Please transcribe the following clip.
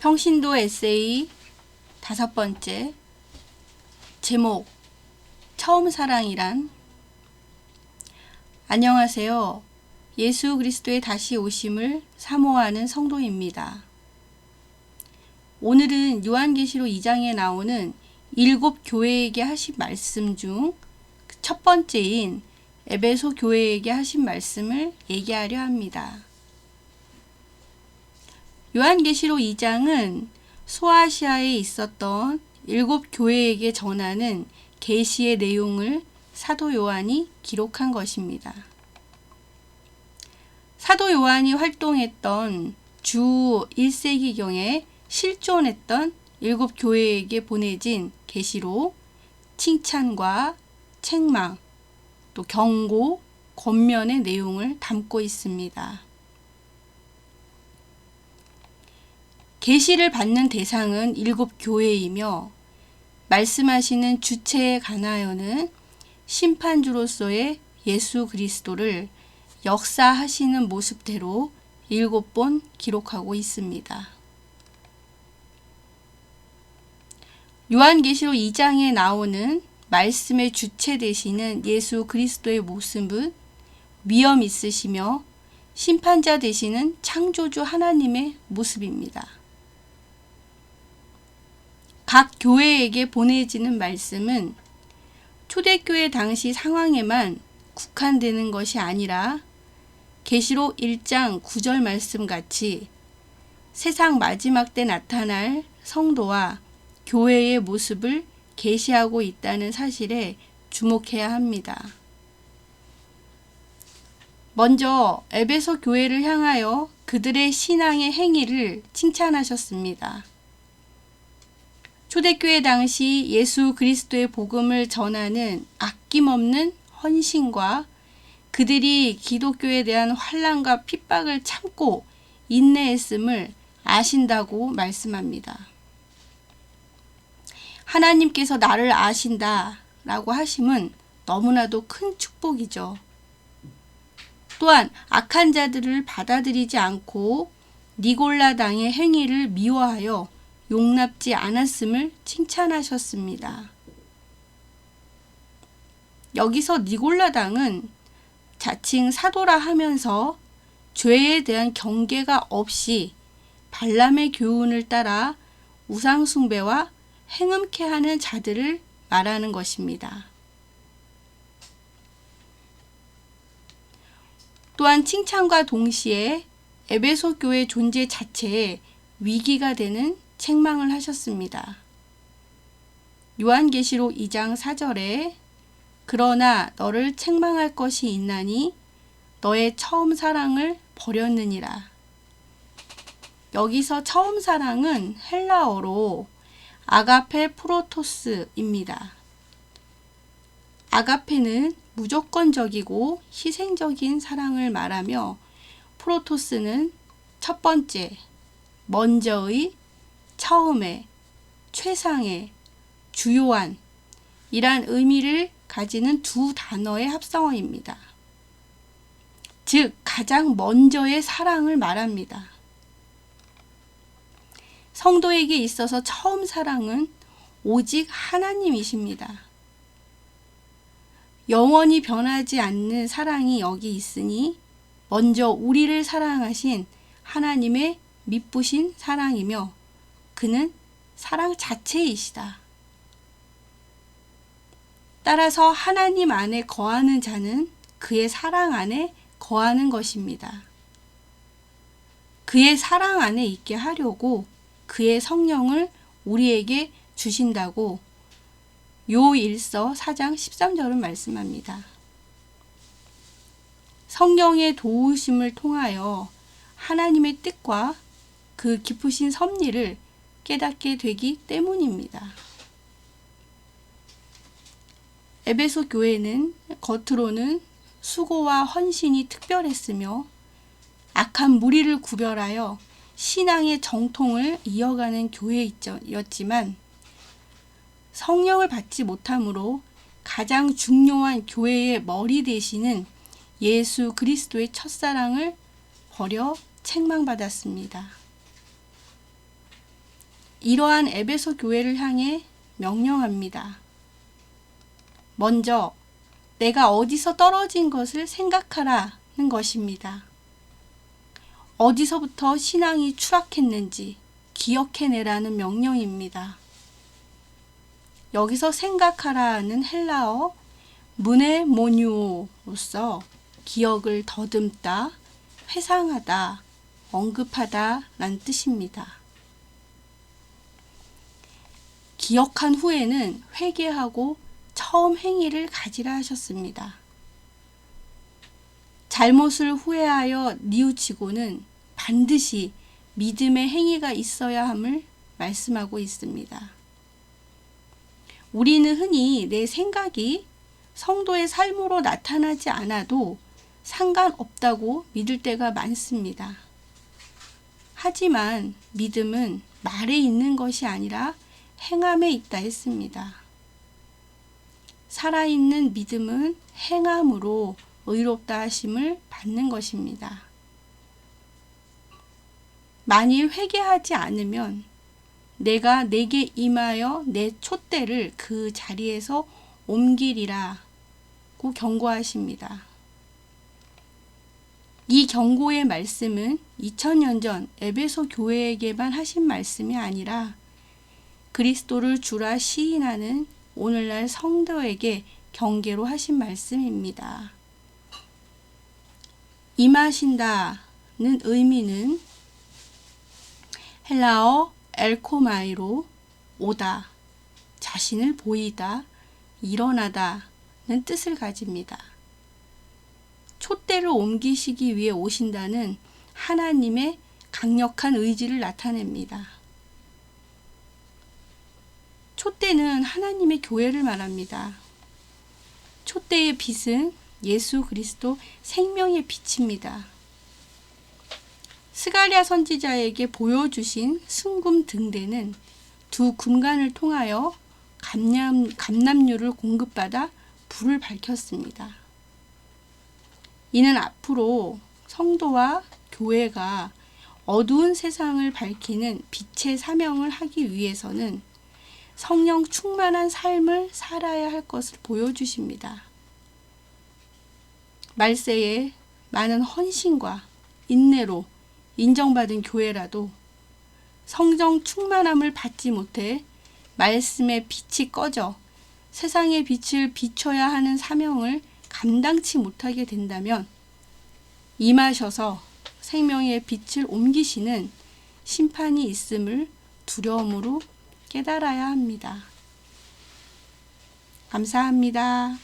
평신도 에세이 5번째. 제목 처음 사랑이란. 안녕하세요. 예수 그리스도의 다시 오심을 사모하는 성도입니다. 오늘은 요한계시록 2장에 나오는 7 교회에게 하신 말씀 중 첫 번째인 에베소 교회에게 하신 말씀을 얘기하려 합니다. 요한계시록 2장은 소아시아에 있었던 7 교회에게 전하는 계시의 내용을 사도 요한이 기록한 것입니다. 사도 요한이 활동했던 주 1세기경에 실존했던 7 교회에게 보내진 계시록, 칭찬과 책망, 또 경고, 권면의 내용을 담고 있습니다. 계시를 받는 대상은 7 교회이며 말씀하시는 주체에 관하여는 심판주로서의 예수 그리스도를 역사하시는 모습대로 7번 기록하고 있습니다. 요한계시록 2장에 나오는 말씀의 주체 되시는 예수 그리스도의 모습은 위엄 있으시며 심판자 되시는 창조주 하나님의 모습입니다. 각 교회에게 보내지는 말씀은 초대교회 당시 상황에만 국한되는 것이 아니라 계시록 1장 9절 말씀 같이 세상 마지막 때 나타날 성도와 교회의 모습을 계시하고 있다는 사실에 주목해야 합니다. 먼저 에베소 교회를 향하여 그들의 신앙의 행위를 칭찬하셨습니다. 초대교회 당시 예수 그리스도의 복음을 전하는 아낌없는 헌신과 그들이 기독교에 대한 환난과 핍박을 참고 인내했음을 아신다고 말씀합니다. 하나님께서 나를 아신다 라고 하심은 너무나도 큰 축복이죠. 또한 악한 자들을 받아들이지 않고 니골라당의 행위를 미워하여 용납지 않았음을 칭찬하셨습니다. 여기서 니골라당은 자칭 사도라 하면서 죄에 대한 경계가 없이 발람의 교훈을 따라 우상숭배와 행음케 하는 자들을 말하는 것입니다. 또한 칭찬과 동시에 에베소 교회 존재 자체에 위기가 되는 책망을 하셨습니다. 요한계시록 2장 4절에 그러나 너를 책망할 것이 있나니 너의 처음 사랑을 버렸느니라. 여기서 처음 사랑은 헬라어로 아가페 프로토스입니다. 아가페는 무조건적이고 희생적인 사랑을 말하며 프로토스는 첫 번째, 먼저의, 처음에, 최상의, 주요한 이란 의미를 가지는 두 단어의 합성어입니다. 즉 가장 먼저의 사랑을 말합니다. 성도에게 있어서 처음 사랑은 오직 하나님이십니다. 영원히 변하지 않는 사랑이 여기 있으니 먼저 우리를 사랑하신 하나님의 미쁘신 사랑이며 그는 사랑 자체이시다. 따라서 하나님 안에 거하는 자는 그의 사랑 안에 거하는 것입니다. 그의 사랑 안에 있게 하려고 그의 성령을 우리에게 주신다고 요일서 4장 13절은 말씀합니다. 성령의 도우심을 통하여 하나님의 뜻과 그 깊으신 섭리를 깨닫게 되기 때문입니다. 에베소 교회는 겉으로는 수고와 헌신이 특별했으며 악한 무리를 구별하여 신앙의 정통을 이어가는 교회였지만 성령을 받지 못함으로 가장 중요한 교회의 머리 되시는 예수 그리스도의 첫사랑을 버려 책망받았습니다. 이러한 에베소 교회를 향해 명령합니다. 먼저 내가 어디서 떨어진 것을 생각하라는 것입니다. 어디서부터 신앙이 추락했는지 기억해내라는 명령입니다. 여기서 생각하라는 헬라어 무네모뉴오로서 기억을 더듬다, 회상하다, 언급하다 라는 뜻입니다. 기억한 후에는 회개하고 처음 행위를 가지라 하셨습니다. 잘못을 후회하여 뉘우치고는 반드시 믿음의 행위가 있어야 함을 말씀하고 있습니다. 우리는 흔히 내 생각이 성도의 삶으로 나타나지 않아도 상관없다고 믿을 때가 많습니다. 하지만 믿음은 말에 있는 것이 아니라 행함에 있다 했습니다. 살아있는 믿음은 행함으로 의롭다 하심을 받는 것입니다. 만일 회개하지 않으면 내가 내게 임하여 내 촛대를 그 자리에서 옮기리라고 경고하십니다. 이 경고의 말씀은 2000년 전 에베소 교회에게만 하신 말씀이 아니라 그리스도를 주라 시인하는 오늘날 성도에게 경계로 하신 말씀입니다. 임하신다는 의미는 헬라어 엘코마이로 오다, 자신을 보이다, 일어나다는 뜻을 가집니다. 촛대를 옮기시기 위해 오신다는 하나님의 강력한 의지를 나타냅니다. 촛대는 하나님의 교회를 말합니다. 촛대의 빛은 예수 그리스도 생명의 빛입니다. 스가랴 선지자에게 보여주신 순금 등대는 두 군관을 통하여 감람유를 공급받아 불을 밝혔습니다. 이는 앞으로 성도와 교회가 어두운 세상을 밝히는 빛의 사명을 하기 위해서는 성령 충만한 삶을 살아야 할 것을 보여주십니다. 말세에 많은 헌신과 인내로 인정받은 교회라도 성령 충만함을 받지 못해 말씀의 빛이 꺼져 세상의 빛을 비춰야 하는 사명을 감당치 못하게 된다면 임하셔서 생명의 빛을 옮기시는 심판이 있음을 두려움으로 깨달아야 합니다. 감사합니다.